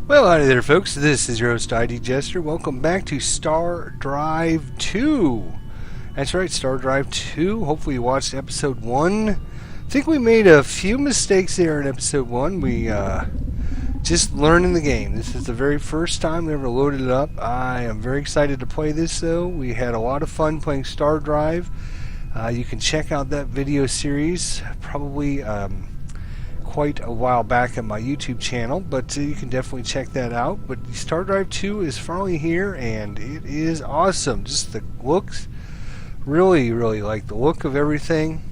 Well, howdy there, folks. This is your host, ID Jester. Welcome back to Stardrive 2. That's right, Stardrive 2. Hopefully you watched episode 1. I think we made a few mistakes there in episode 1. We just learning the game. This is the very first time we ever loaded it up. I am very excited to play this, though. We had a lot of fun playing Stardrive. You can check out that video series, probably quite a while back at my YouTube channel, but you can definitely check that out. But Stardrive 2 is finally here, and it is awesome. Just the looks, really like the look of everything.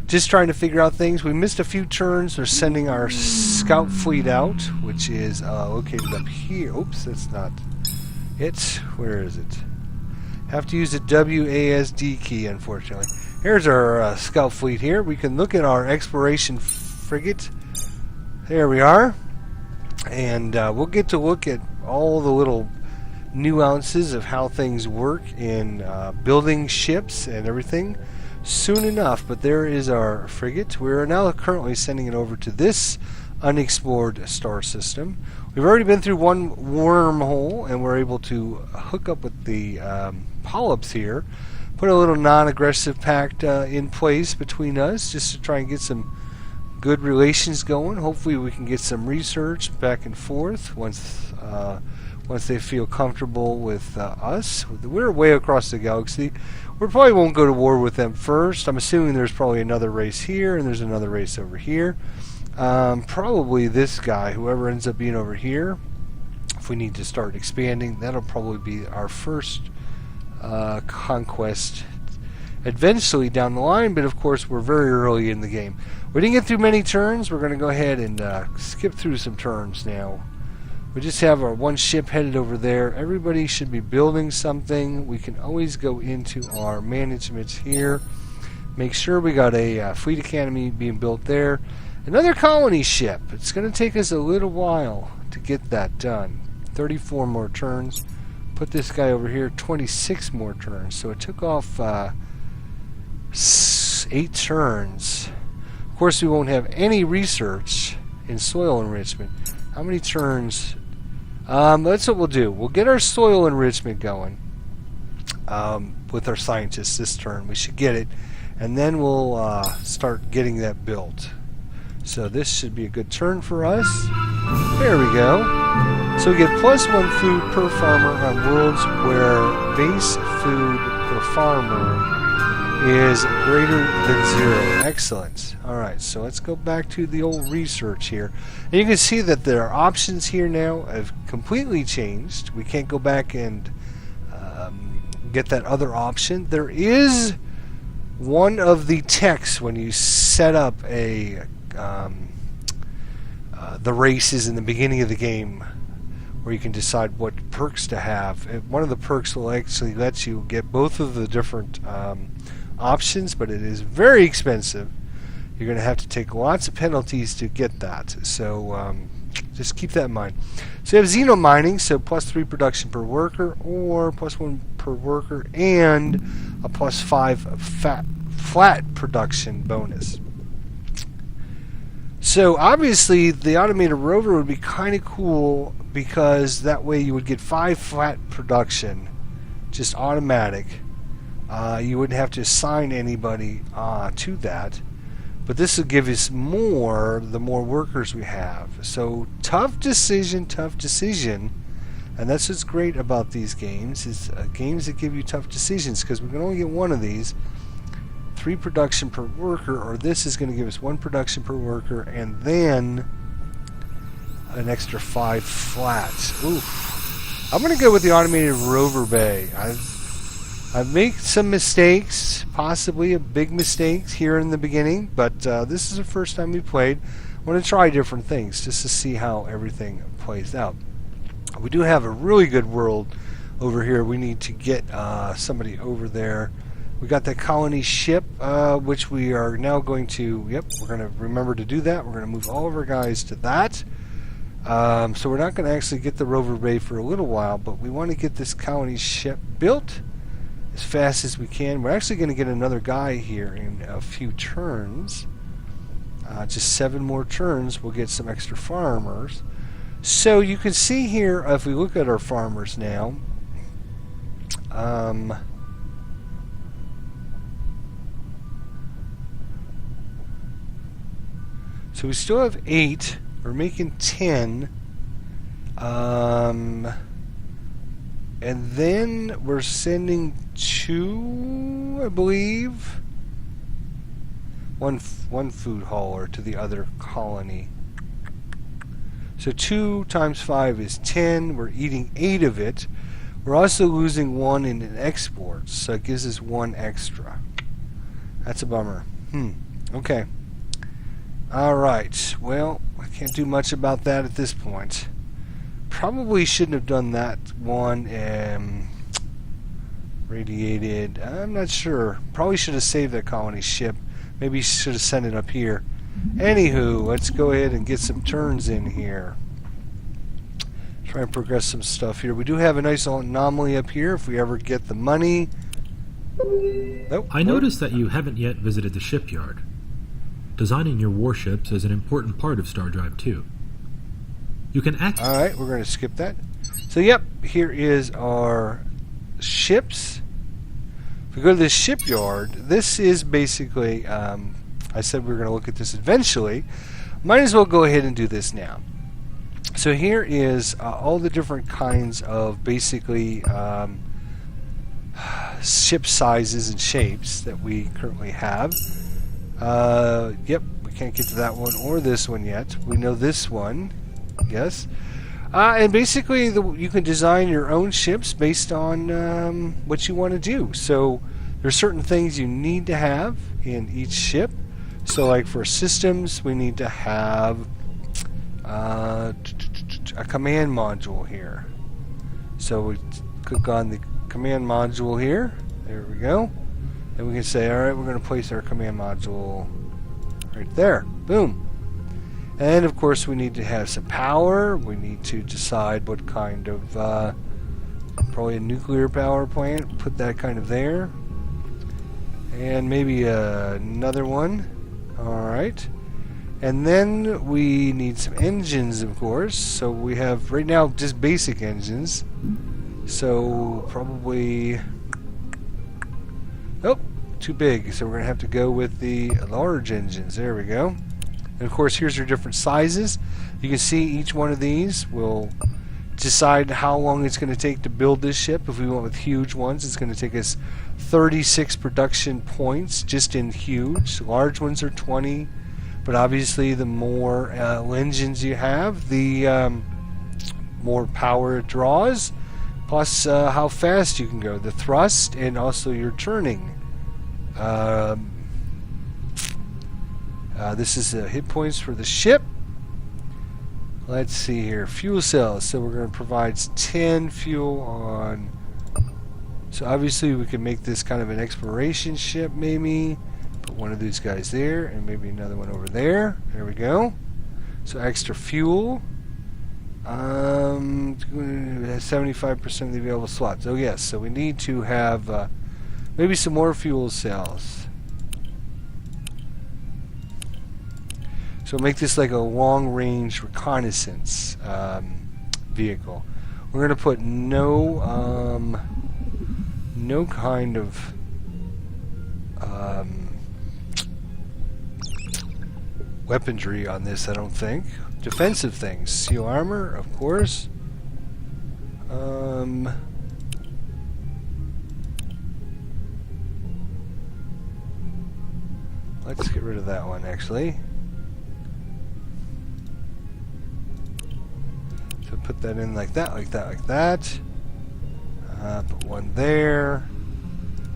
Just trying to figure out things. We missed a few turns. We're sending our scout fleet out, which is located up here. Oops, that's not it. Where is it? Have to use the WASD key, unfortunately. Here's our scout fleet here. We can look at our exploration frigate. There we are. And we'll get to look at all the little nuances of how things work in building ships and everything soon enough. But there is our frigate. We're now currently sending it over to this unexplored star system. We've already been through one wormhole, and we're able to hook up with the polyps here. Put a little non-aggressive pact in place between us just to try and get some good relations going. Hopefully we can get some research back and forth once they feel comfortable with us. We're way across the galaxy. We probably won't go to war with them first. I'm assuming there's probably another race here and there's another race over here. Probably this guy, whoever ends up being over here. If we need to start expanding, that'll probably be our first conquest eventually down the line, but of course we're very early in the game. We didn't get through many turns. We're going to go ahead and skip through some turns now. We just have our one ship headed over there. Everybody should be building something. We can always go into our managements here. Make sure we got a fleet academy being built there. Another colony ship. It's going to take us a little while to get that done. 34 more turns. Put this guy over here, 26 more turns. So it took off 8 turns. Of course, we won't have any research in soil enrichment. How many turns? That's what we'll do. We'll get our soil enrichment going with our scientists this turn. We should get it. And then we'll start getting that built. So this should be a good turn for us. There we go. So we get +1 food per farmer on worlds where base food per farmer is greater than 0. Excellent. Alright, so let's go back to the old research here. And you can see that there are options here now have completely changed. We can't go back and get that other option. There is one of the techs when you set up a the races in the beginning of the game, where you can decide what perks to have. One of the perks will actually let you get both of the different options, but it is very expensive. You're going to have to take lots of penalties to get that. So just keep that in mind. So you have xeno mining, so +3 production per worker, or +1 per worker, and a +5 flat production bonus. So obviously the automated rover would be kind of cool, because that way you would get 5 flat production, just automatic. You wouldn't have to assign anybody to that. But this will give us more the more workers we have. So tough decision. And that's what's great about these games, is games that give you tough decisions, because we can only get one of these. 3 production per worker, or this is going to give us 1 production per worker, and then an extra 5 flats. Oof. I'm going to go with the automated rover bay. I've made some mistakes, possibly a big mistakes here in the beginning, but this is the first time we played. I want to try different things just to see how everything plays out. We do have a really good world over here. We need to get somebody over there. We got that colony ship, which we are now going to, we're going to remember to do that. We're going to move all of our guys to that. So we're not going to actually get the rover bay for a little while, but we want to get this colony ship built as fast as we can. We're actually going to get another guy here in a few turns. Just 7 more turns, we'll get some extra farmers. So you can see here, if we look at our farmers now, so we still have 8. We're making 10. And then we're sending 2, I believe. One food hauler to the other colony. So 2 times 5 is 10. We're eating 8 of it. We're also losing 1 in an export, so it gives us 1 extra. That's a bummer. Okay. Alright. Well, I can't do much about that at this point. Probably shouldn't have done that one. Radiated. I'm not sure. Probably should have saved that colony ship. Maybe should have sent it up here. Anywho, let's go ahead and get some turns in here. Try and progress some stuff here. We do have a nice anomaly up here if we ever get the money. Nope. I noticed that you haven't yet visited the shipyard. Designing your warships is an important part of Stardrive 2. You can act. Alright, we're going to skip that. So, yep, here is our ships. If we go to the shipyard, this is basically, I said we were going to look at this eventually. Might as well go ahead and do this now. So here is all the different kinds of basically ship sizes and shapes that we currently have. Yep, we can't get to that one or this one yet. We know this one, yes. And basically, you can design your own ships based on what you want to do. So there's certain things you need to have in each ship. So like for systems, we need to have a command module here. So we click on the command module here. There we go. And we can say, alright, we're going to place our command module right there. Boom. And of course we need to have some power. We need to decide what kind of, probably a nuclear power plant. Put that kind of there. And maybe another one. Alright. And then we need some engines, of course. So we have, right now, just basic engines. So probably... Oh, too big. So we're going to have to go with the large engines. There we go. And of course, here's your different sizes. You can see each one of these will decide how long it's going to take to build this ship. If we went with huge ones, it's going to take us 36 production points just in huge. Large ones are 20. But obviously, the more engines you have, the more power it draws. Plus, how fast you can go. The thrust and also your turning. This is the hit points for the ship. Let's see here. Fuel cells. So we're going to provide 10 fuel on... So obviously we can make this kind of an exploration ship maybe. Put one of these guys there and maybe another one over there. There we go. So extra fuel. 75% of the available slots. Oh yes, so we need to have maybe some more fuel cells. So make this like a long-range reconnaissance vehicle. We're going to put no kind of weaponry on this, I don't think. Defensive things. Steel armor, of course. Let's get rid of that one, actually. So put that in like that, like that, like that. Put one there.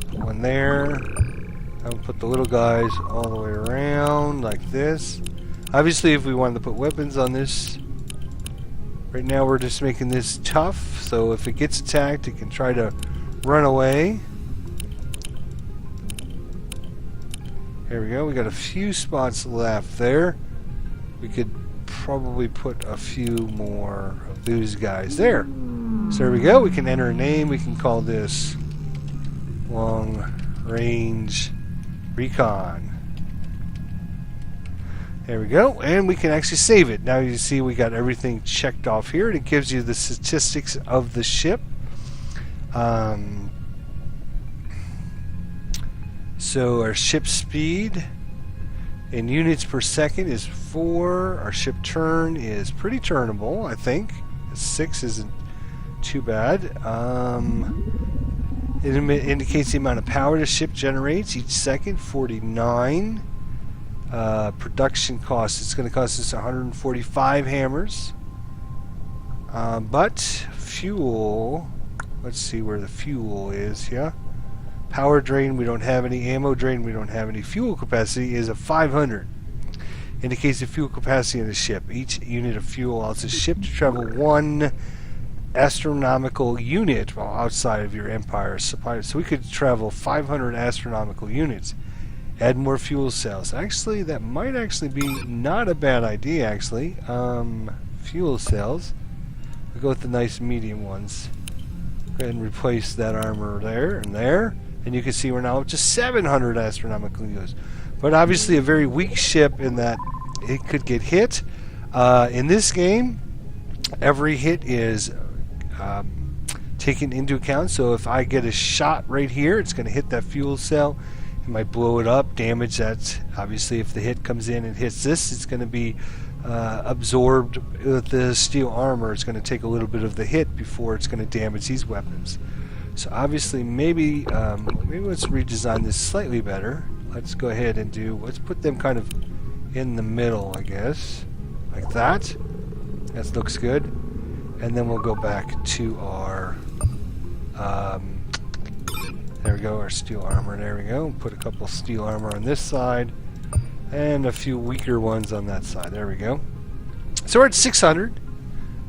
Put one there. And put the little guys all the way around like this. Obviously, if we wanted to put weapons on this, right now we're just making this tough, so if it gets attacked, it can try to run away. There we go. We got a few spots left there. We could probably put a few more of these guys there. So there we go. We can enter a name. We can call this Long Range Recon. There we go, and we can actually save it. Now you see we got everything checked off here, and it gives you the statistics of the ship. So our ship speed in units per second is 4. Our ship turn is pretty turnable, I think. 6 isn't too bad. It indicates the amount of power the ship generates each second, 49. Production cost, it's going to cost us 145 hammers. But fuel, let's see where the fuel is, yeah? Power drain, we don't have any. Ammo drain, we don't have any. Fuel capacity is a 500. Indicates the fuel capacity of the ship. Each unit of fuel allows the ship to travel 1 astronomical unit while outside of your Empire supply. So we could travel 500 astronomical units. Add more fuel cells. Actually, that might actually be not a bad idea, actually. Fuel cells. We'll go with the nice medium ones. Go ahead and replace that armor there and there. And you can see we're now up to 700 astronomical units. But obviously a very weak ship in that it could get hit. In this game, every hit is taken into account. So if I get a shot right here, it's going to hit that fuel cell. It might blow it up, damage that. Obviously, if the hit comes in and hits this, it's going to be absorbed with the steel armor. It's going to take a little bit of the hit before it's going to damage these weapons. So obviously, maybe let's redesign this slightly better. Let's go ahead and let's put them kind of in the middle, I guess, like that. That looks good. And then we'll go back to our. There we go, our steel armor. There we go. Put a couple steel armor on this side, and a few weaker ones on that side. There we go. So we're at 600,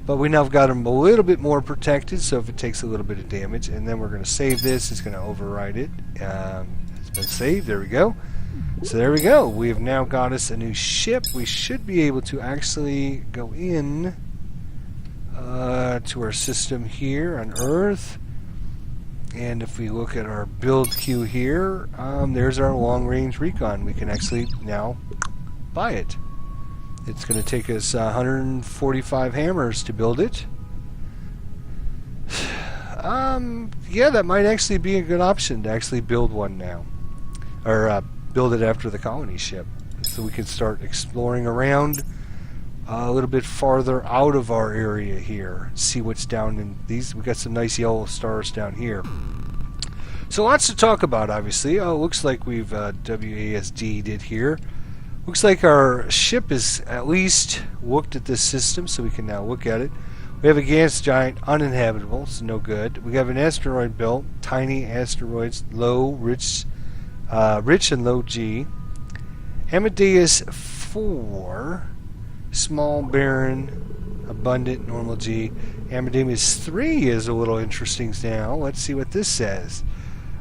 but we now have got them a little bit more protected. So if it takes a little bit of damage, and then we're going to save this, it's going to override it. It's been saved. There we go. So there we go. We have now got us a new ship. We should be able to actually go in to our system here on Earth. And if we look at our build queue here, there's our long-range recon. We can actually now buy it. It's going to take us 145 hammers to build it. Yeah, that might actually be a good option to actually build one now. Or build it after the colony ship. So we can start exploring around a little bit farther out of our area here. See what's down in these. We got some nice yellow stars down here. So lots to talk about, obviously. Oh, looks like we've WASD did here. Looks like our ship is at least looked at this system, so we can now look at it. We have a gas giant, uninhabitable, so no good. We have an asteroid belt, tiny asteroids, low, rich and low G. Amadeus 4. Small, barren, abundant, normal G. Amadeus 3 is a little interesting now. Let's see what this says.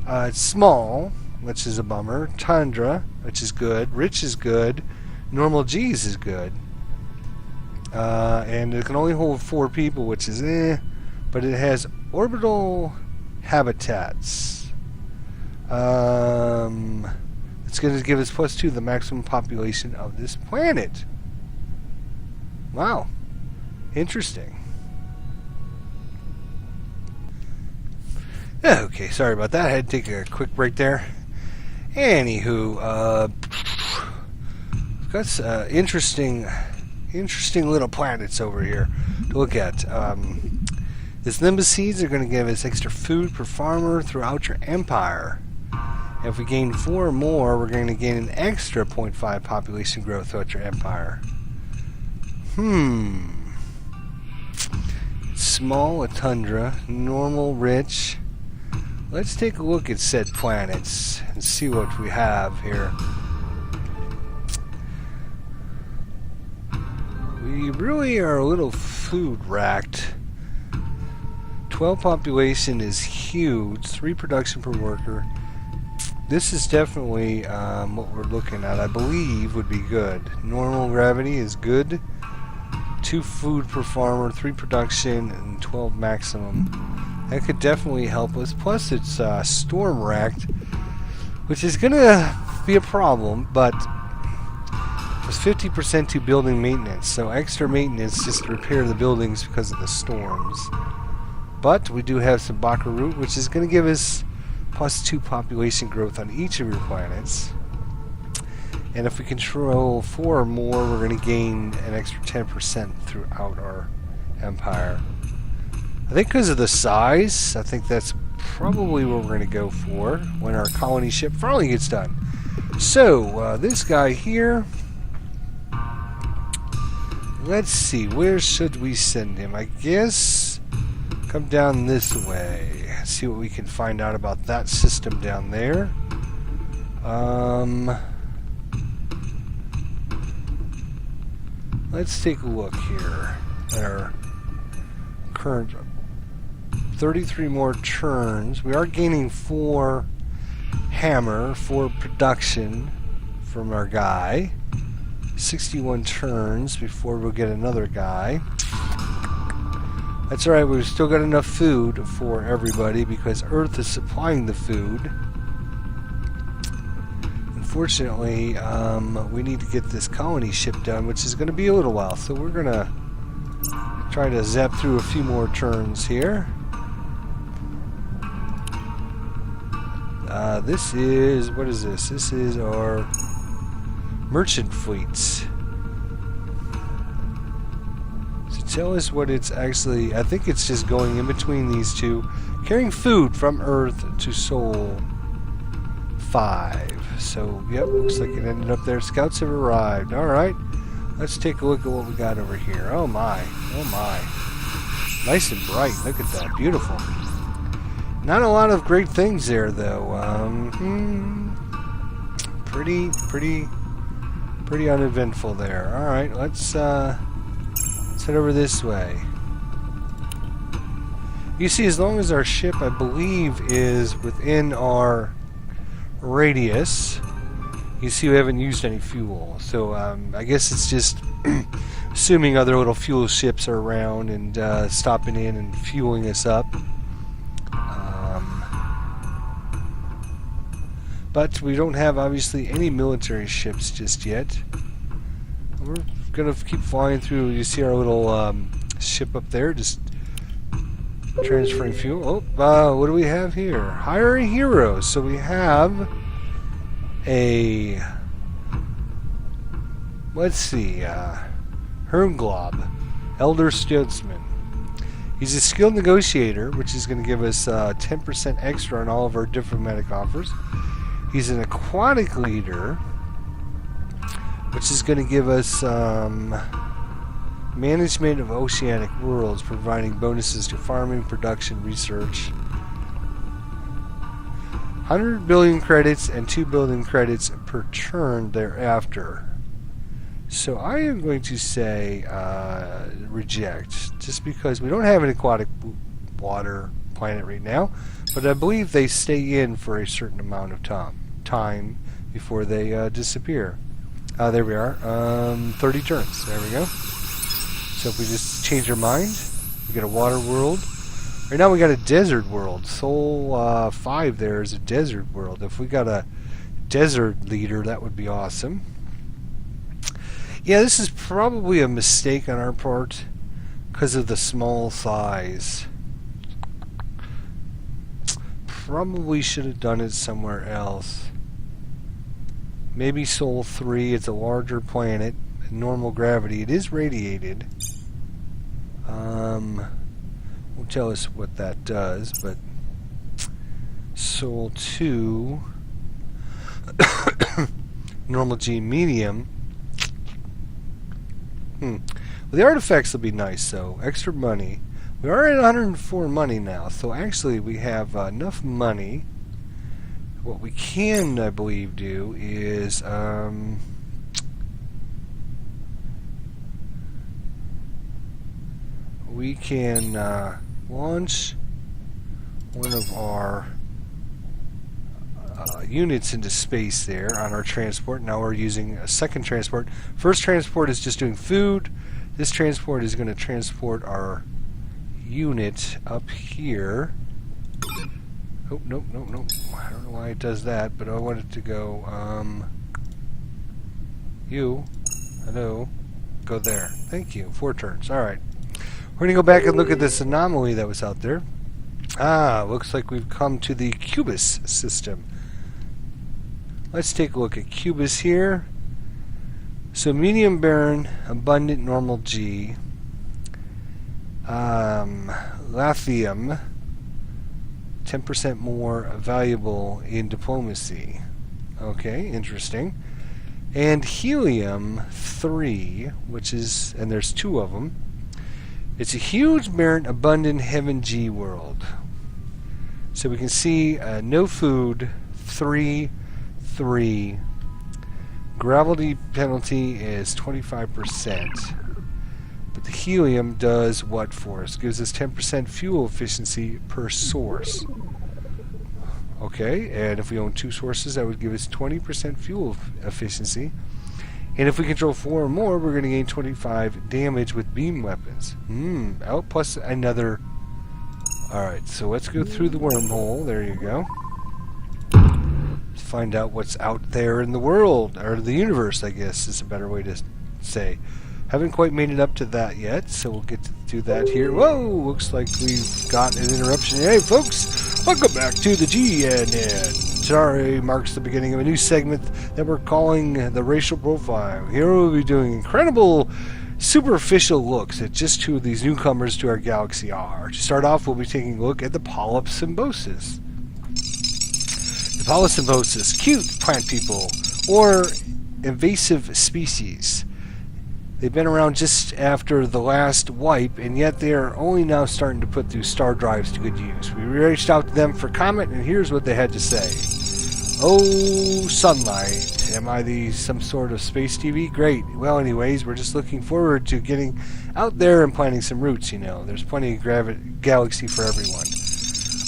It's small, which is a bummer. Tundra, which is good. Rich is good. Normal G's is good. And it can only hold 4 people, which is but it has orbital habitats. It's going to give us +2 the maximum population of this planet. Wow. Interesting. Okay, sorry about that. I had to take a quick break there. Anywho, got some interesting little planets over here to look at. These Nimbus seeds are going to give us extra food per farmer throughout your empire. If we gain 4 or more, we're going to gain an extra 0.5 population growth throughout your empire. Small, a tundra, normal, rich. Let's take a look at said planets and see what we have here. We really are a little food racked. 12 population is huge. 3 production per worker. This is definitely what we're looking at. I believe would be good. Normal gravity is good. 2 food per farmer, 3 production, and 12 maximum. That could definitely help us. Plus, it's storm racked, which is gonna be a problem. But Plus 50% to building maintenance. So extra maintenance just to repair the buildings because of the storms. But we do have some Baka root, which is going to give us plus 2 population growth on each of your planets. And if we control 4 or more, we're going to gain an extra 10% throughout our empire. I think because of the size, I think that's probably what we're going to go for when our colony ship finally gets done. So, this guy here, let's see, where should we send him? I guess come down this way. See what we can find out about that system down there. Let's take a look here at our current 33 more turns. We are gaining 4 hammer for production from our guy. 61 turns before we'll get another guy. That's alright, we've still got enough food for everybody because Earth is supplying the food. Unfortunately, we need to get this colony ship done, which is going to be a little while. So we're going to try to zap through a few more turns here. This is, what is this? This is our merchant fleets. So tell us what it's actually, I think it's just going in between these two, carrying food from Earth to Sol 5. So, yep, looks like it ended up there. Scouts have arrived. Alright, let's take a look at what we got over here. Oh my, oh my. Nice and bright, look at that, beautiful. Not a lot of great things there, though. Pretty uneventful there. All right, let's head over this way. You see, as long as our ship, I believe, is within our radius, you see we haven't used any fuel. So I guess it's just assuming other little fuel ships are around and stopping in and fueling us up. But we don't have, obviously, any military ships just yet. We're going to keep flying through. You see our little ship up there, just transferring fuel. Oh, what do we have here? Hire a hero. So we have a, let's see, Hernglob, Elder Statesman. He's a skilled negotiator, which is going to give us 10% extra on all of our diplomatic offers. He's an aquatic leader, which is going to give us management of oceanic worlds, providing bonuses to farming, production, research. 100 billion credits and 2 billion credits per turn thereafter. So I am going to say reject, just because we don't have an aquatic water planet right now, but I believe they stay in for a certain amount of time before they disappear. There we are. 30 turns. There we go. So if we just change our mind, we get a water world. Right now we got a desert world. Sol 5 there is a desert world. If we got a desert leader, that would be awesome. Yeah, this is probably a mistake on our part because of the small size. Probably should have done it somewhere else. Maybe Sol 3, it's a larger planet, normal gravity. It is radiated. Won't tell us what that does, but Sol 2, normal G medium. Well, the artifacts will be nice, though. Extra money. We are at 104 money now, so actually we have enough money. What we can, I believe, do is we can launch one of our units into space there on our transport. Now we're using a second transport. First transport is just doing food. This transport is going to transport our unit up here. Oh, nope. I don't know why it does that, but I want it to go, you. Hello? Go there. Thank you. 4 turns. Alright. We're going to go back and look at this anomaly that was out there. Looks like we've come to the Cubus system. Let's take a look at Cubus here. So medium barren, abundant normal G. Lithium, 10% more valuable in diplomacy. Okay, interesting. And helium 3, which is, and there's 2 of them. It's a huge, barren, abundant heaven G world. So we can see no food, 3, 3. Gravity penalty is 25%. But the helium does what for us? Gives us 10% fuel efficiency per source. Okay, and if we own 2 sources, that would give us 20% fuel efficiency. And if we control 4 or more, we're going to gain 25 damage with beam weapons. Out plus another. Alright, so let's go through the wormhole. There you go. Let's find out what's out there in the world, or the universe, I guess is a better way to say. Haven't quite made it up to that yet, so we'll get to do that here. Whoa! Looks like we've got an interruption. Hey, folks! Welcome back to the GNN. Sorry, marks the beginning of a new segment that we're calling the Racial Profile. Here we'll be doing incredible, superficial looks at just who these newcomers to our galaxy are. To start off, we'll be taking a look at the Polysymbiosis. The Polysymbiosis, cute plant people, or invasive species. They've been around just after the last wipe, and yet they are only now starting to put these star drives to good use. We reached out to them for comment, and here's what they had to say. Oh, sunlight. Am I some sort of space TV? Great. Well, anyways, we're just looking forward to getting out there and planting some roots, you know. There's plenty of galaxy for everyone.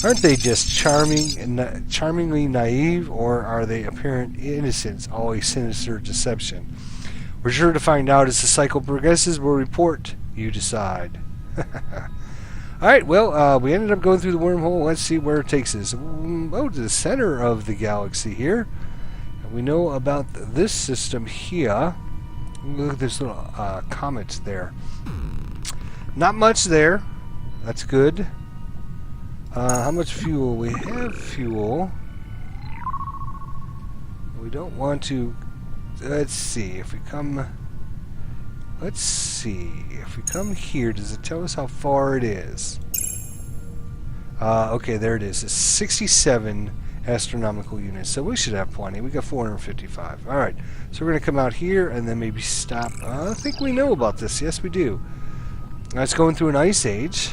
Aren't they just charmingly naive, or are they apparent innocence, always sinister deception? We're sure to find out as the cycle progresses. We'll report. You decide. Alright, well, we ended up going through the wormhole. Let's see where it takes us. Oh, to the center of the galaxy here. And we know about this system here. Look at this little comet there. Not much there. That's good. How much fuel? We have fuel. We don't want to... Let's see, if we come here, does it tell us how far it is? Okay, there it is. It's 67 astronomical units, so we should have plenty. We got 455. Alright, so we're going to come out here and then maybe stop. I think we know about this. Yes, we do. It's going through an ice age.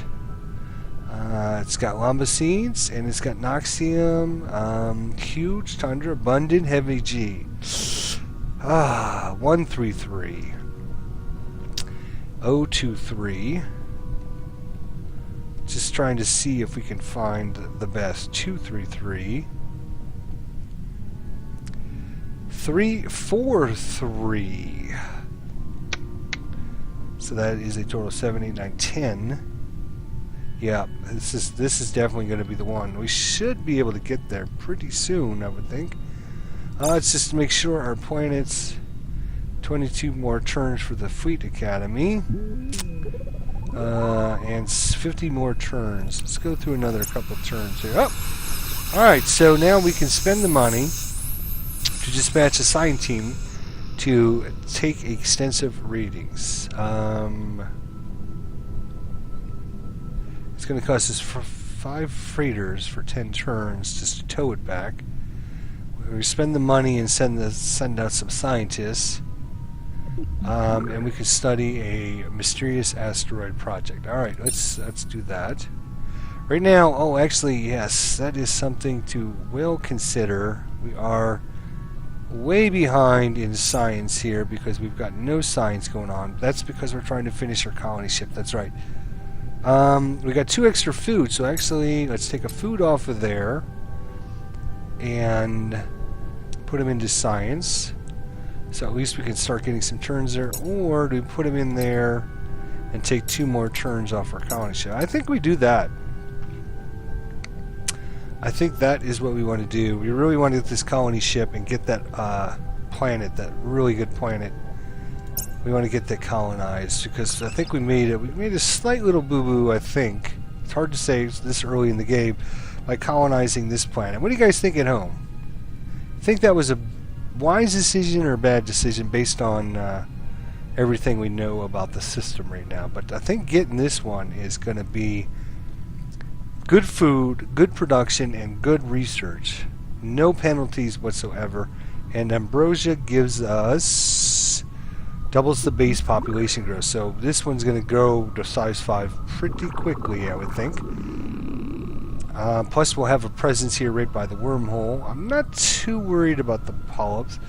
It's got Lombacenes, and it's got Noxium, huge tundra, abundant, heavy G. 133. 023. Just trying to see if we can find the best. 233. 343. So that is a total of 7, 8, 9, 10. Yeah, this is definitely going to be the one. We should be able to get there pretty soon, I would think. Let's just make sure our planets... 22 more turns for the Fleet Academy. And 50 more turns. Let's go through another couple turns here. Oh! Alright, so now we can spend the money to dispatch a science team to take extensive readings. It's going to cost us 5 freighters for 10 turns just to tow it back. We spend the money and send out some scientists, and we can study a mysterious asteroid project. All right, let's do that. Right now, oh, actually, yes, that is something to well consider. We are way behind in science here because we've got no science going on. That's because we're trying to finish our colony ship. That's right. We got 2 extra food, so actually, let's take a food off of there and put them into science. So at least we can start getting some turns there. Or do we put them in there and take 2 more turns off our colony ship? I think we do that. I think that is what we want to do. We really want to get this colony ship and get that planet, that really good planet, We want to get that colonized because I think we made it. We made a slight little boo-boo, I think. It's hard to say this early in the game by colonizing this planet. What do you guys think at home? Think that was a wise decision or a bad decision based on everything we know about the system right now? But I think getting this one is going to be good food, good production, and good research. No penalties whatsoever. And Ambrosia gives us doubles the base population growth. So this one's going to grow to size 5 pretty quickly, I would think. Plus we'll have a presence here right by the wormhole. I'm not too worried about the polyps.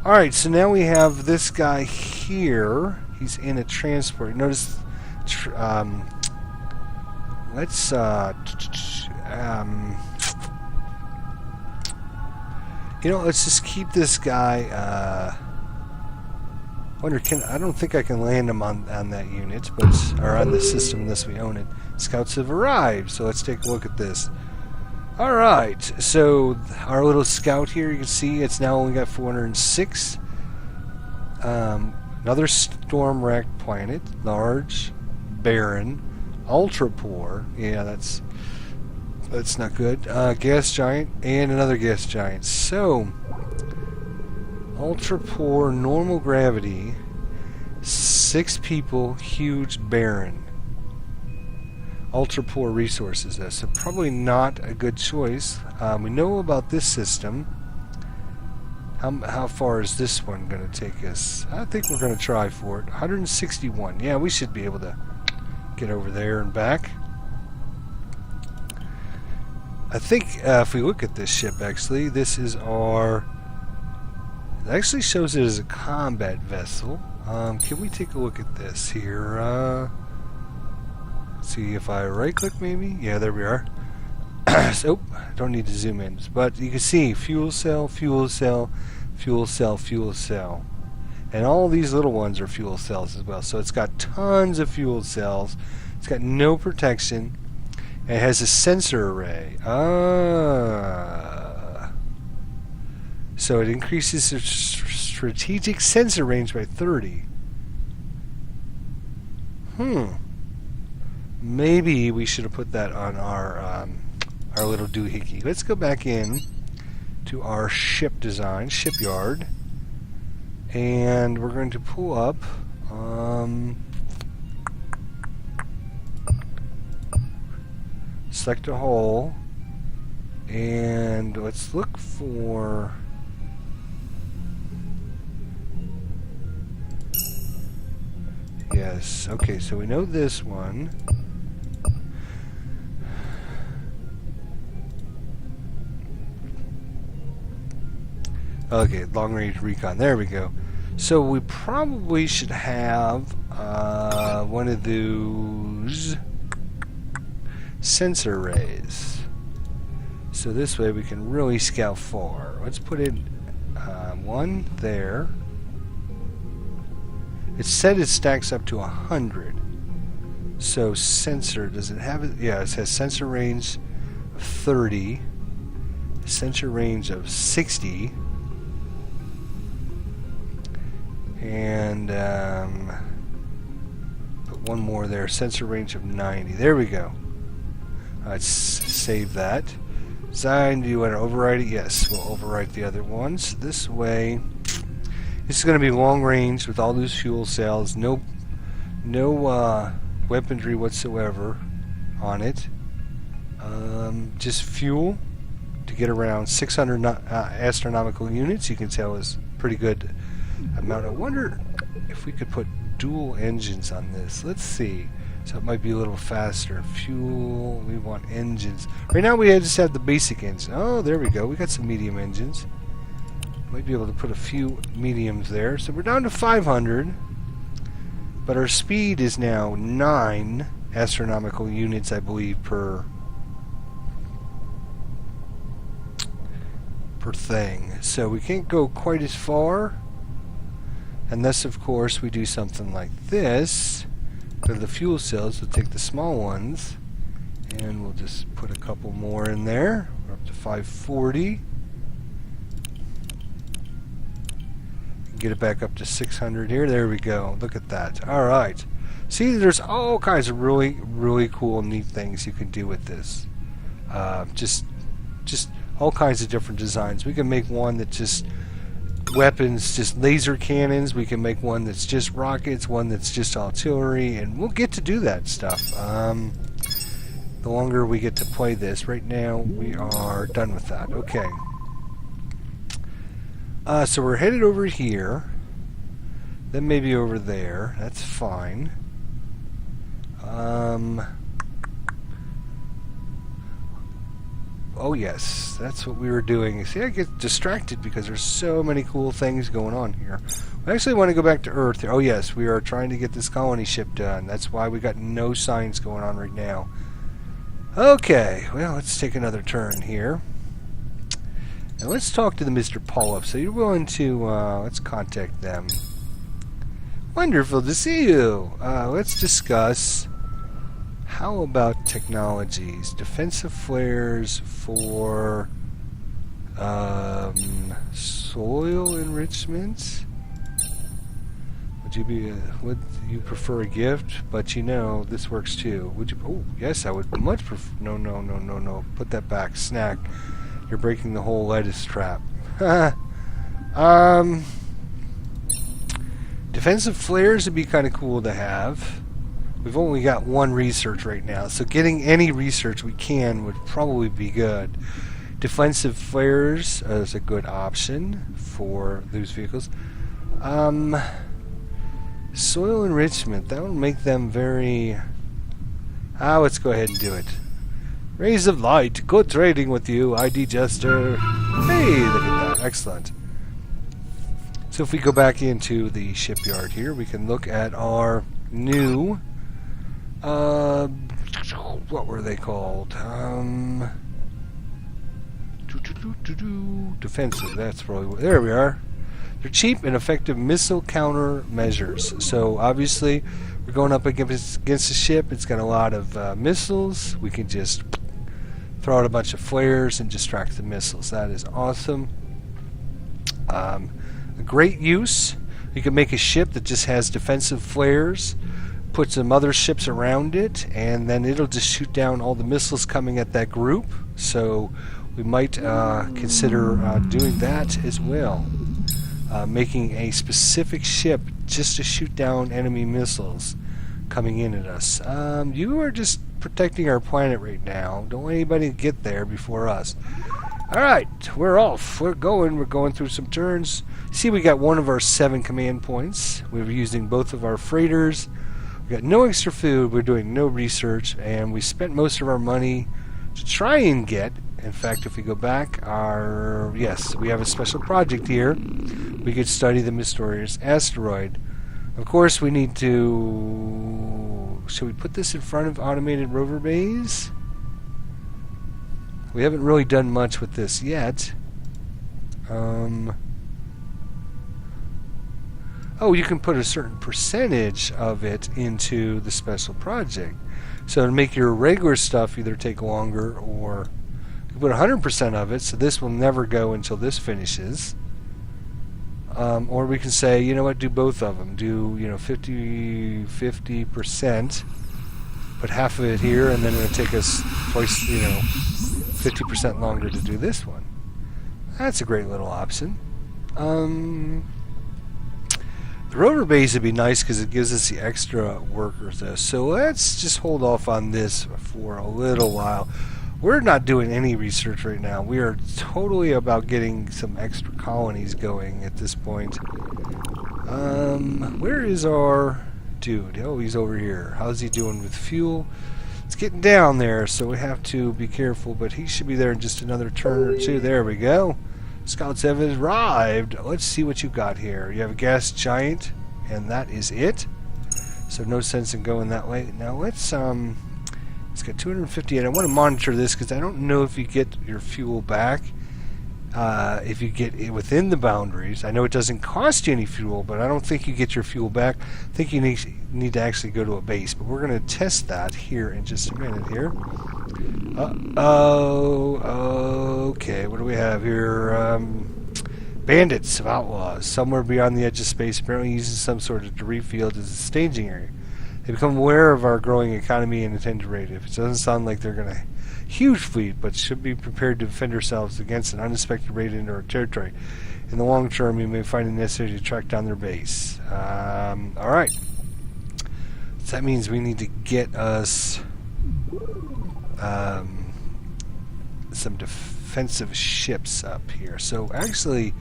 Alright, so now we have this guy here. He's in a transport. Notice, let's, you know, let's just keep this guy, I don't think I can land him on that unit, but, or on the system unless we own it. Scouts have arrived, so let's take a look at this. Alright, so our little scout here, you can see it's now only got 406. Another storm-wracked planet, large, barren, ultra-poor. Yeah, that's not good. Gas giant, and another gas giant. So, ultra-poor, normal gravity, 6 people, huge, barren. Ultra poor resources though, so probably not a good choice. We know about this system. How far is this one going to take us? I think we're going to try for it. 161. Yeah, we should be able to get over there and back. I think if we look at this ship, actually, this is our... It actually shows it as a combat vessel. Can we take a look at this here? See if I right click maybe. Yeah, there we are. So, don't need to zoom in, but you can see fuel cell, fuel cell, fuel cell, fuel cell, and all these little ones are fuel cells as well. So it's got tons of fuel cells. It's got no protection. And it has a sensor array. So it increases the strategic sensor range by 30. Maybe we should have put that on our little doohickey. Let's go back in to our ship design, shipyard, and we're going to pull up select a hull, and let's look for yes, okay, so we know this one. Okay, long-range recon. There we go. So we probably should have one of those sensor arrays. So this way we can really scout far. Let's put in one there. It said it stacks up to 100. So sensor, does it have it? Yeah, it says sensor range of 30, sensor range of 60. And put one more there, sensor range of 90. There we go. Let's save that. Design, do you want to override it? Yes, we'll overwrite the other ones. This way, this is going to be long range with all those fuel cells. No weaponry whatsoever on it. Just fuel to get around 600 astronomical units. You can tell is pretty good amount. I wonder if we could put dual engines on this. Let's see. So it might be a little faster. Fuel, we want engines. Right now we just have the basic engine. Oh, there we go. We got some medium engines. Might be able to put a few mediums there. So we're down to 500. But our speed is now 9 astronomical units, I believe, per thing. So we can't go quite as far. Unless, of course, we do something like this. Go to the fuel cells, we'll take the small ones, and we'll just put a couple more in there. We're up to 540. Get it back up to 600 here. There we go. Look at that. All right. See, there's all kinds of really, really cool, neat things you can do with this. Just all kinds of different designs. We can make one that just weapons, just laser cannons. We can make one that's just rockets, one that's just artillery, and we'll get to do that stuff. The longer we get to play this. Right now, we are done with that. Okay. So we're headed over here. Then maybe over there. That's fine. Oh yes, that's what we were doing. See, I get distracted because there's so many cool things going on here. I actually want to go back to Earth. Oh yes, we are trying to get this colony ship done. That's why we got no signs going on right now. Okay, well, let's take another turn here. And let's talk to the Mr. Polyp. So you're willing to, let's contact them. Wonderful to see you. Let's discuss, how about technologies? Defensive flares for soil enrichment? Would you prefer a gift? But you know, this works too. Would you? Oh, yes, I would much prefer. No. Put that back. Snack. You're breaking the whole lettuce trap. Defensive flares would be kind of cool to have. We've only got one research right now, so getting any research we can would probably be good. Defensive flares is a good option for those vehicles. Soil enrichment, that would make them very... let's go ahead and do it. Rays of light, good trading with you, ID Jester. Hey, look at that, excellent. So if we go back into the shipyard here, we can look at our new... what were they called? Defensive, that's probably... There we are. They're cheap and effective missile counter measures. So obviously, we're going up against a ship. It's got a lot of missiles. We can just throw out a bunch of flares and distract the missiles. That is awesome. A great use. You can make a ship that just has defensive flares, put some other ships around it, and then it'll just shoot down all the missiles coming at that group. So we might consider doing that as well. Making a specific ship just to shoot down enemy missiles coming in at us. You are just protecting our planet right now. Don't let anybody get there before us. Alright, we're off. We're going through some turns. See, we got one of our 7 command points. We're using both of our freighters. We got no extra food. We're doing no research. And we spent most of our money to try and get... In fact, if we go back, yes, we have a special project here. We could study the mysterious asteroid. Of course, we need to... Should we put this in front of automated rover bays? We haven't really done much with this yet. Oh, you can put a certain percentage of it into the special project. So to make your regular stuff either take longer, or... put 100% of it, so this will never go until this finishes. Or we can say, you know what, do both of them. Do, 50%, put half of it here, and then it'll take us twice, 50% longer to do this one. That's a great little option. The rover base would be nice because it gives us the extra workers though. So let's just hold off on this for a little while. We're not doing any research right now. We are totally about getting some extra colonies going at this point. Where is our dude? Oh, he's over here. How's he doing with fuel? It's getting down there, so we have to be careful, but he should be there in just another turn or two. There we go. Scouts have arrived. Let's see what you got here. You have a gas giant, and that is it. So no sense in going that way. Now let's, it's got 250, and I want to monitor this because I don't know if you get your fuel back. If you get it within the boundaries. I know it doesn't cost you any fuel, but I don't think you get your fuel back. I think you need to actually go to a base, but we're going to test that here in just a minute here. Okay, what do we have here? Bandits of outlaws, somewhere beyond the edge of space, apparently using some sort of debris field as a staging area. They become aware of our growing economy and intend to raid it. It doesn't sound like they're going to huge fleet, but should be prepared to defend ourselves against an unexpected raid into our territory. In the long term, we may find it necessary to track down their base. Alright. So that means we need to get us some defensive ships up here. So actually,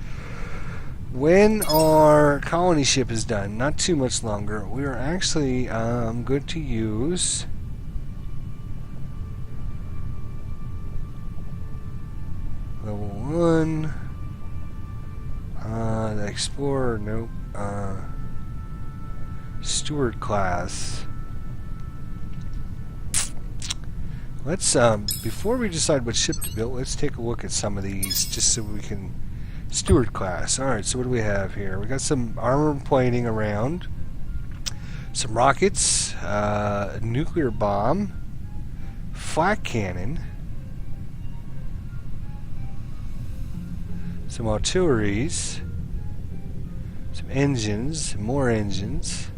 when our colony ship is done, not too much longer, we are actually good to use level 1, the Explorer, nope, Steward class. Let's, before we decide what ship to build, let's take a look at some of these, just so we can... Steward class. Alright, so what do we have here? We got some armor plating around, some rockets, nuclear bomb, flak cannon, some artilleries, some engines, more engines,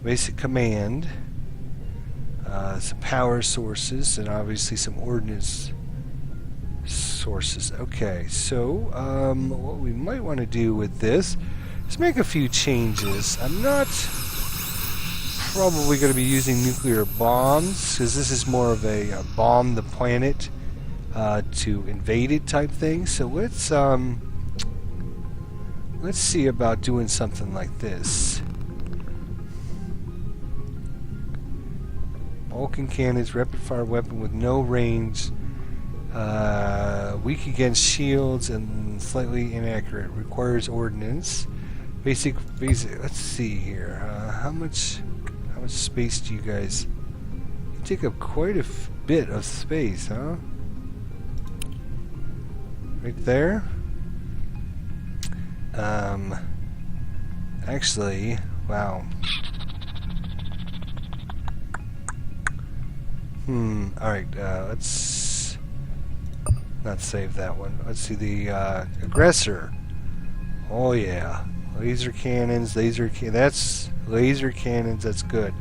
basic command, some power sources, and obviously some ordnance sources. Okay, so what we might want to do with this is make a few changes. I'm not probably going to be using nuclear bombs, because this is more of a bomb the planet to invade it type thing. So let's see about doing something like this. Vulcan cannons, rapid fire weapon with no range, weak against shields and slightly inaccurate. Requires ordnance. Basic. Let's see here. How much space do you guys? You take up quite a bit of space, huh? Right there. Actually, wow. Alright, let's not save that one. Let's see the aggressor. Oh yeah. Laser cannons, that's laser cannons, that's good.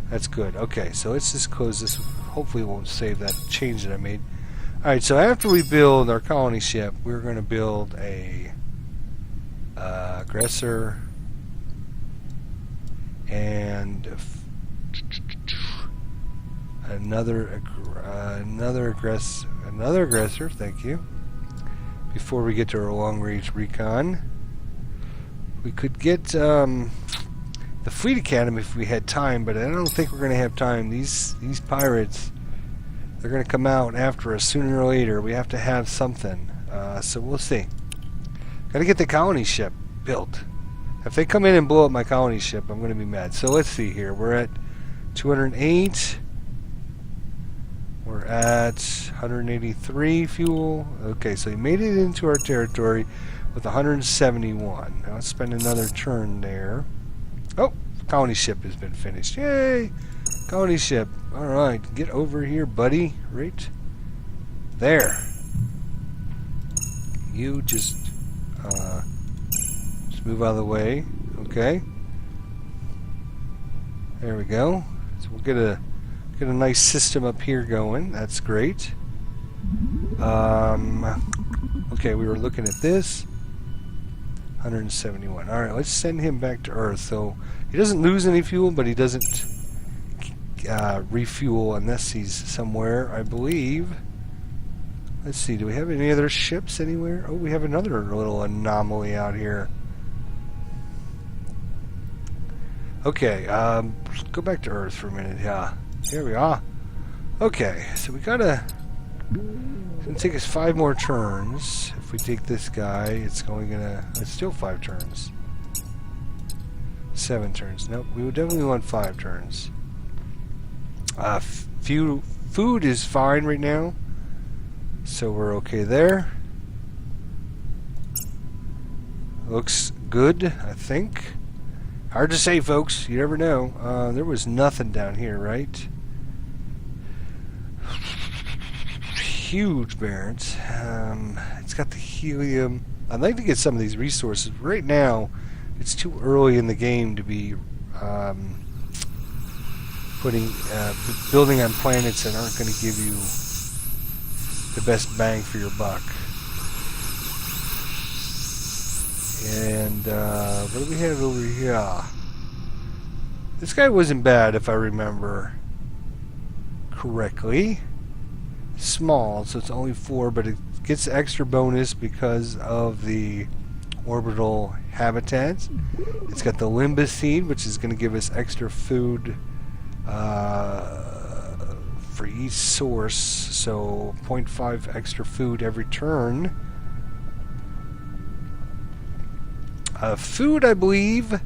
That's good. Okay, so let's just close this. Hopefully it won't save that change that I made. Alright, so after we build our colony ship, we're going to build a aggressor and another aggressor, thank you. Before we get to our long-range recon, we could get the Fleet Academy if we had time, but I don't think we're going to have time. These pirates, they're going to come out after us sooner or later. We have to have something, so we'll see. Got to get the colony ship built. If they come in and blow up my colony ship, I'm going to be mad. So let's see here. We're at 208. We're at 183 fuel. Okay, so he made it into our territory with 171. Now let's spend another turn there. Oh, colony ship has been finished. Yay! Colony ship. Alright, get over here, buddy. Right there. You just move out of the way. Okay. There we go. So we'll get a nice system up here going. That's great. Okay, we were looking at this. 171. Alright, let's send him back to Earth. So he doesn't lose any fuel, but he doesn't refuel unless he's somewhere, I believe. Let's see, do we have any other ships anywhere? Oh, we have another little anomaly out here. Okay, let's go back to Earth for a minute. Yeah, here we are. Okay, so we gotta... It's gonna take us 5 more turns. If we take this guy, it's still 5 turns. 7 turns. Nope, we would definitely want 5 turns. Food is fine right now, so we're okay there. Looks good, I think. Hard to say, folks. You never know. There was nothing down here, right? Huge barrens. It's got the helium. I'd like to get some of these resources. Right now, it's too early in the game to be building on planets that aren't going to give you the best bang for your buck. And what do we have over here? This guy wasn't bad, if I remember correctly. Small, so it's only 4, but it gets extra bonus because of the orbital habitats. It's got the Limbus seed, which is going to give us extra food for each source, so 0.5 extra food every turn. Food, I believe,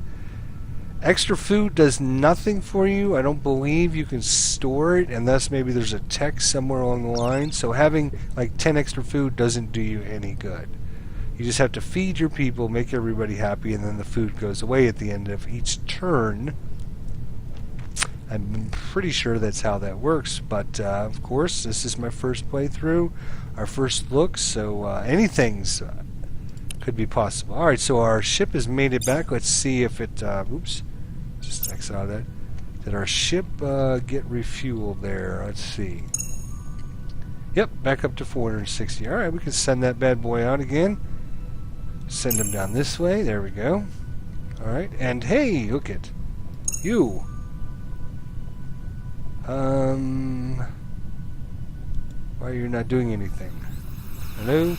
extra food does nothing for you. I don't believe you can store it unless maybe there's a text somewhere along the line. So having like 10 extra food doesn't do you any good. You just have to feed your people, make everybody happy, and then the food goes away at the end of each turn. I'm pretty sure that's how that works, but of course, this is my first playthrough, our first look, so anything's could be possible. Alright, so our ship has made it back. Let's see if it, oops, just X out of that. Did our ship get refueled there? Let's see. Yep, back up to 460. Alright, we can send that bad boy out again. Send him down this way. There we go. Alright, and hey, look it. You. Why are you not doing anything? Hello?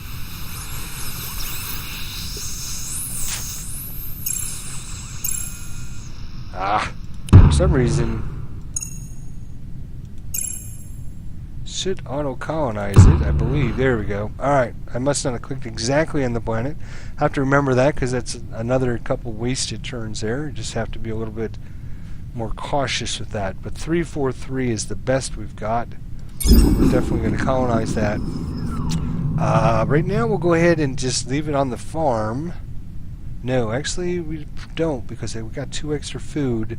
For some reason, should auto-colonize it, I believe. There we go. Alright, I must not have clicked exactly on the planet. Have to remember that because that's another couple wasted turns there. Just have to be a little bit more cautious with that. But 343 is the best we've got. We're definitely going to colonize that. Right now we'll go ahead and just leave it on the farm. No, actually we don't, because we got 2 extra food.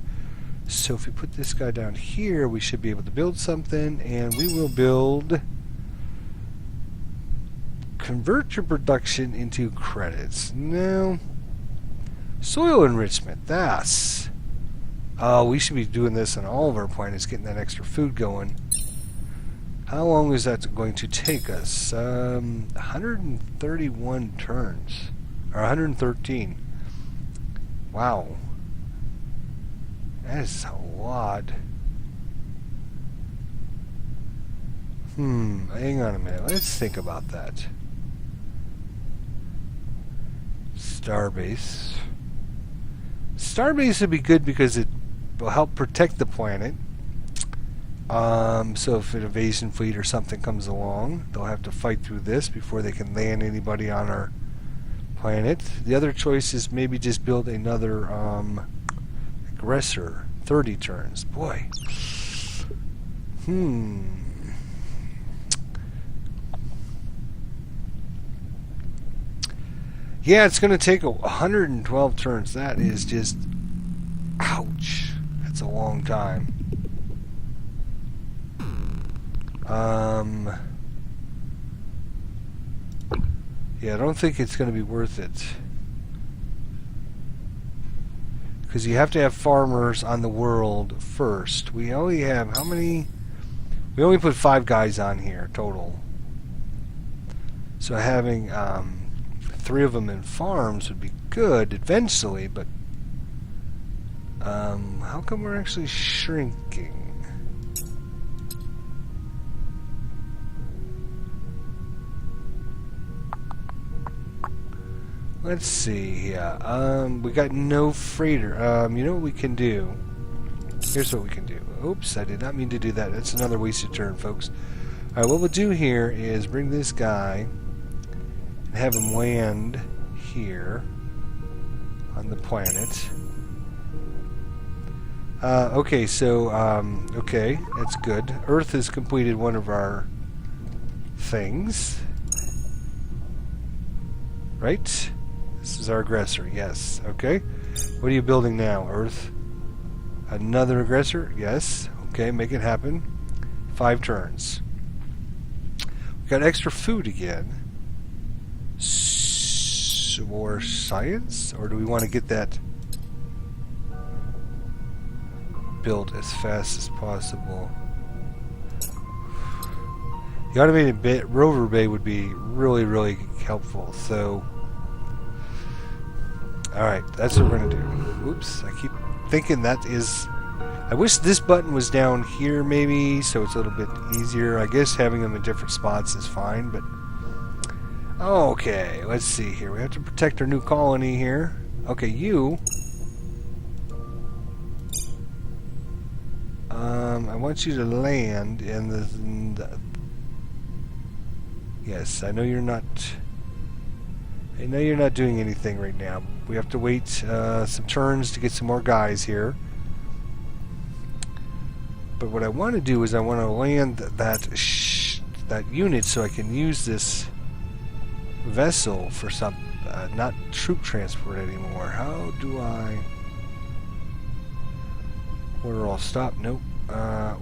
So if we put this guy down here, we should be able to build something, and we will build... Convert your production into credits. No. Soil enrichment, that's... we should be doing this on all of our planets, getting that extra food going. How long is that going to take us? 131 turns. Or 113. Wow. That is a lot. Hang on a minute. Let's think about that. Starbase. Starbase would be good because it will help protect the planet. So if an invasion fleet or something comes along, they'll have to fight through this before they can land anybody on our planet. The other choice is maybe just build another aggressor. 30 turns. Boy. Yeah, it's going to take 112 turns. That is just... Ouch. That's a long time. Yeah, I don't think it's going to be worth it. Because you have to have farmers on the world first. We only have, how many? We only put 5 guys on here total. So having 3 of them in farms would be good eventually, but how come we're actually shrinking? Let's see, yeah, we got no freighter. You know what we can do? Here's what we can do. Oops, I did not mean to do that. That's another wasted turn, folks. Alright, what we'll do here is bring this guy and have him land here on the planet. Okay, so, okay, that's good. Earth has completed one of our things. Right? This is our aggressor, yes. Okay. What are you building now, Earth? Another aggressor? Yes. Okay, make it happen. 5 turns. We got extra food again. war science, or do we want to get that built as fast as possible? The automated rover bay would be really, really helpful. So, alright, that's what we're going to do. Oops, I keep thinking that is... I wish this button was down here maybe, so it's a little bit easier. I guess having them in different spots is fine, but... Okay, let's see here. We have to protect our new colony here. Okay, you... I want you to land in the... Yes, I know you're not... I know you're not doing anything right now. We have to wait some turns to get some more guys here. But what I want to do is I want to land that unit so I can use this vessel for some... not troop transport anymore. How do I... Order all stop? Nope.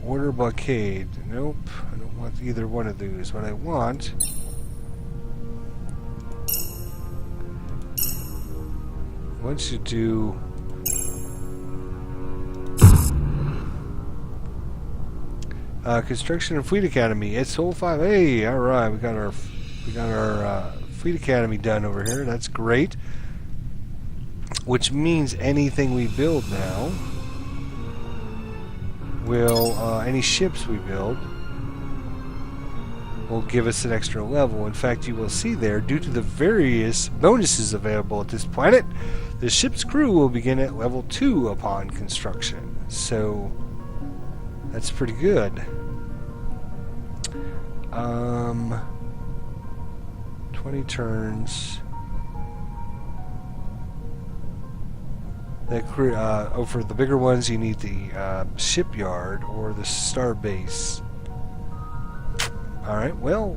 Order blockade? Nope. I don't want either one of those. What I want... Once you do... Construction and Fleet Academy. It's Soul 5. Hey, alright, we got our Fleet Academy done over here. That's great. Which means anything we build now will, any ships we build will give us an extra level. In fact, you will see there, due to the various bonuses available at this planet, the ship's crew will begin at level 2 upon construction. So, that's pretty good. 20 turns. That crew, for the bigger ones, you need the shipyard or the star base. Alright, well,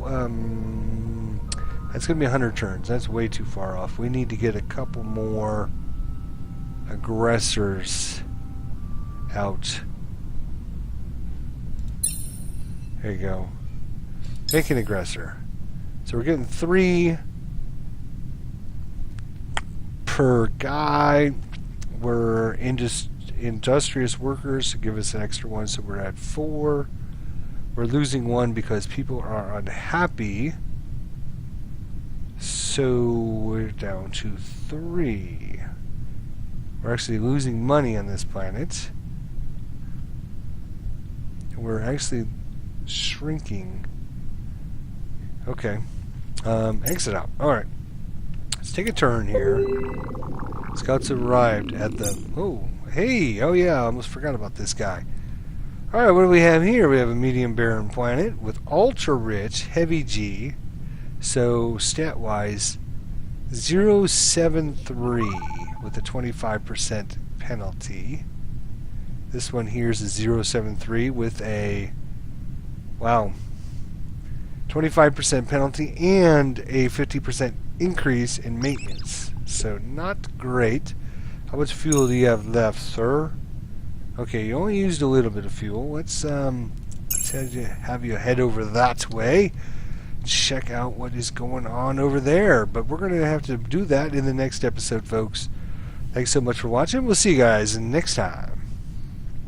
that's going to be 100 turns. That's way too far off. We need to get a couple more aggressors out. There you go. Make an aggressor. So we're getting 3 per guy. We're industrious workers to give us an extra one, so we're at 4. We're losing 1 because people are unhappy. So we're down to 3. We're actually losing money on this planet. We're actually shrinking. Okay. Exit out. Alright. Let's take a turn here. Scouts arrived at the... Oh, hey! Oh yeah, I almost forgot about this guy. Alright, what do we have here? We have a medium barren planet with ultra-rich, heavy G. So, stat-wise, 073 with a 25% penalty. This one here is a 073 with a... Wow. 25% penalty and a 50% increase in maintenance. So not great. How much fuel do you have left, sir? Okay, you only used a little bit of fuel. Let's have you head over that way. Check out what is going on over there. But we're going to have to do that in the next episode, folks. Thanks so much for watching. We'll see you guys next time.